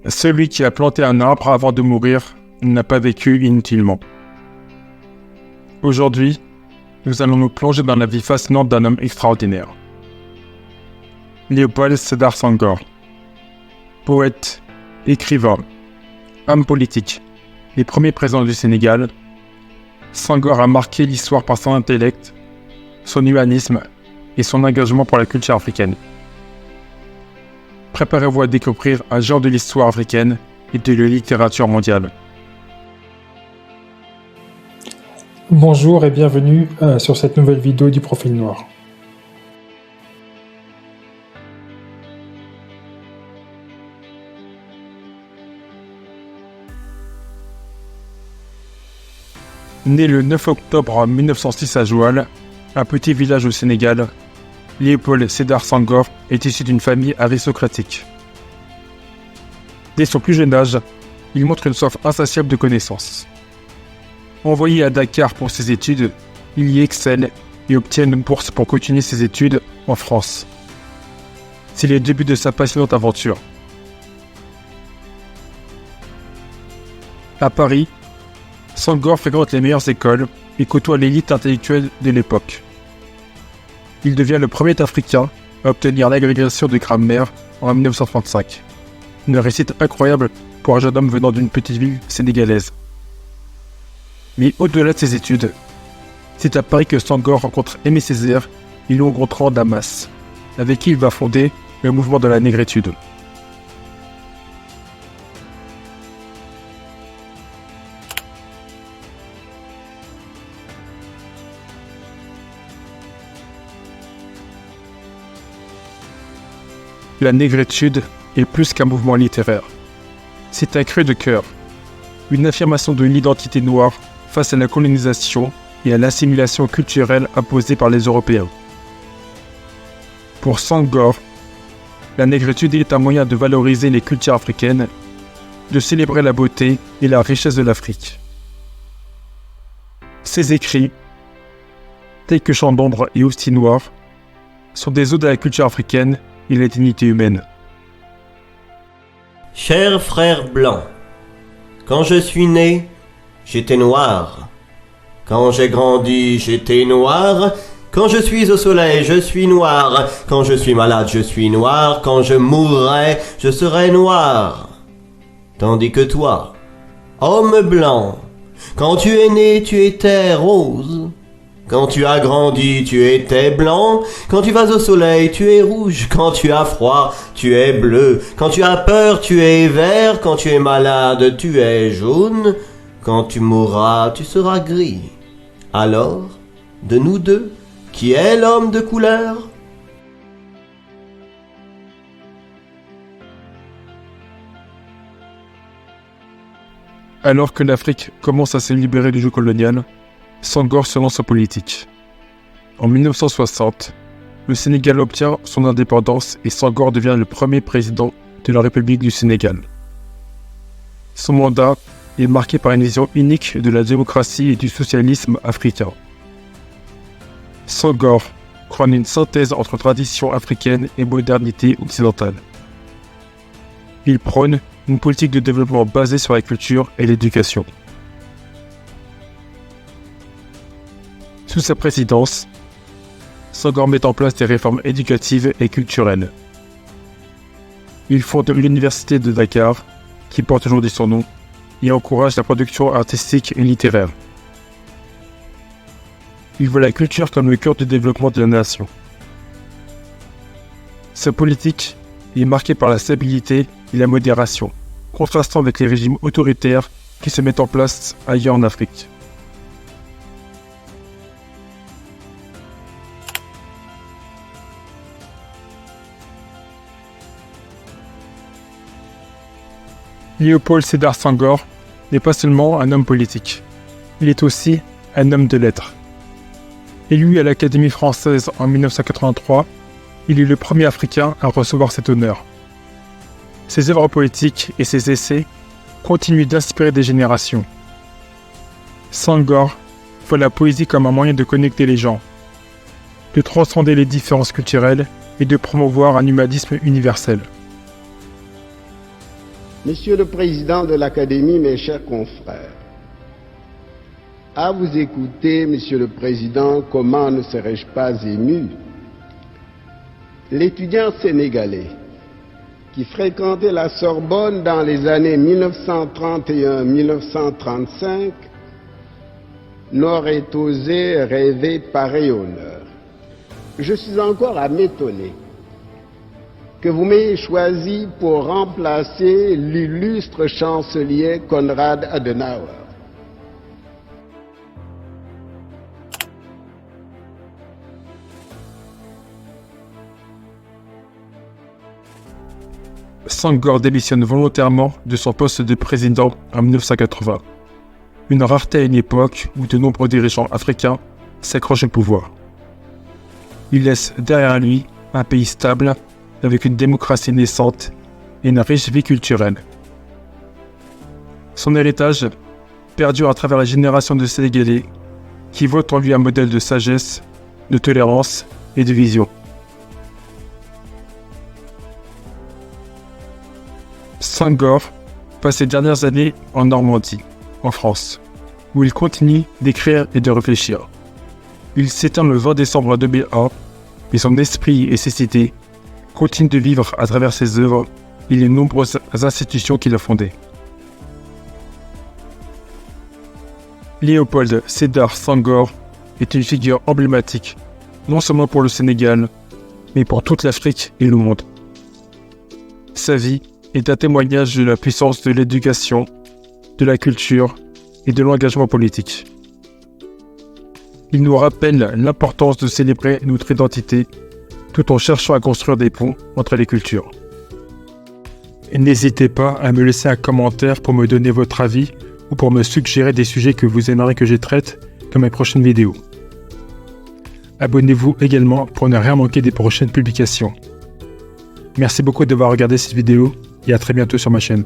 Celui qui a planté un arbre avant de mourir n'a pas vécu inutilement. Aujourd'hui, nous allons nous plonger dans la vie fascinante d'un homme extraordinaire. Léopold Sédar Senghor. Poète, écrivain, homme politique, les premiers présidents du Sénégal, Senghor a marqué l'histoire par son intellect, son humanisme et son engagement pour la culture africaine. Préparez-vous à découvrir un genre de l'histoire africaine et de la littérature mondiale. Bonjour et bienvenue sur cette nouvelle vidéo du Profil Noir. Né le 9 octobre 1906 à Joal, un petit village au Sénégal, Léopold Sédar Senghor est issu d'une famille aristocratique. Dès son plus jeune âge, il montre une soif insatiable de connaissances. Envoyé à Dakar pour ses études, il y excelle et obtient une bourse pour continuer ses études en France. C'est le début de sa passionnante aventure. À Paris, Senghor fréquente les meilleures écoles et côtoie l'élite intellectuelle de l'époque. Il devient le premier Africain à obtenir l'agrégation de grammaire en 1935. Une réussite incroyable pour un jeune homme venant d'une petite ville sénégalaise. Mais au-delà de ses études, c'est à Paris que Senghor rencontre Aimé Césaire et Léon Gontran Damas, avec qui il va fonder le mouvement de la négritude. La négritude est plus qu'un mouvement littéraire. C'est un cri de cœur, une affirmation de l'identité noire face à la colonisation et à l'assimilation culturelle imposée par les Européens. Pour Senghor, la négritude est un moyen de valoriser les cultures africaines, de célébrer la beauté et la richesse de l'Afrique. Ses écrits, tels que Chants d'ombre et Hosties noires, sont des odes à la culture africaine et la dignité humaine. Cher frère blanc, quand je suis né, j'étais noir. Quand j'ai grandi, j'étais noir. Quand je suis au soleil, je suis noir. Quand je suis malade, je suis noir. Quand je mourrai, je serai noir. Tandis que toi, homme blanc, quand tu es né, tu étais rose. Quand tu as grandi, tu étais blanc. Quand tu vas au soleil, tu es rouge. Quand tu as froid, tu es bleu. Quand tu as peur, tu es vert. Quand tu es malade, tu es jaune. Quand tu mourras, tu seras gris. Alors, de nous deux, qui est l'homme de couleur ? Alors que l'Afrique commence à se libérer du joug colonial, Senghor se lance en politique. En 1960, le Sénégal obtient son indépendance et Senghor devient le premier président de la République du Sénégal. Son mandat est marqué par une vision unique de la démocratie et du socialisme africain. Senghor croit en une synthèse entre tradition africaine et modernité occidentale. Il prône une politique de développement basée sur la culture et l'éducation. Sous sa présidence, Senghor met en place des réformes éducatives et culturelles. Il fonde l'université de Dakar, qui porte aujourd'hui son nom, et encourage la production artistique et littéraire. Il voit la culture comme le cœur du développement de la nation. Sa politique est marquée par la stabilité et la modération, contrastant avec les régimes autoritaires qui se mettent en place ailleurs en Afrique. Léopold Sédar Senghor n'est pas seulement un homme politique, il est aussi un homme de lettres. Élu à l'Académie française en 1983, il est le premier Africain à recevoir cet honneur. Ses œuvres poétiques et ses essais continuent d'inspirer des générations. Senghor voit la poésie comme un moyen de connecter les gens, de transcender les différences culturelles et de promouvoir un humanisme universel. Monsieur le Président de l'Académie, mes chers confrères, à vous écouter, Monsieur le Président, comment ne serais-je pas ému? L'étudiant sénégalais qui fréquentait la Sorbonne dans les années 1931-1935 n'aurait osé rêver pareil honneur. Je suis encore à m'étonner que vous m'ayez choisi pour remplacer l'illustre chancelier Konrad Adenauer. Senghor démissionne volontairement de son poste de président en 1980. Une rareté à une époque où de nombreux dirigeants africains s'accrochent au pouvoir. Il laisse derrière lui un pays stable, avec une démocratie naissante et une riche vie culturelle. Son héritage perdure à travers la génération de Sénégalais qui votent en lui un modèle de sagesse, de tolérance et de vision. Senghor passe ses dernières années en Normandie, en France, où il continue d'écrire et de réfléchir. Il s'éteint le 20 décembre 2001, mais son esprit et ses idées continuent de vivre à travers ses œuvres et les nombreuses institutions qu'il a fondées. Léopold Sédar Senghor est une figure emblématique, non seulement pour le Sénégal, mais pour toute l'Afrique et le monde. Sa vie est un témoignage de la puissance de l'éducation, de la culture et de l'engagement politique. Il nous rappelle l'importance de célébrer notre identité tout en cherchant à construire des ponts entre les cultures. Et n'hésitez pas à me laisser un commentaire pour me donner votre avis ou pour me suggérer des sujets que vous aimeriez que je traite dans mes prochaines vidéos. Abonnez-vous également pour ne rien manquer des prochaines publications. Merci beaucoup d'avoir regardé cette vidéo et à très bientôt sur ma chaîne.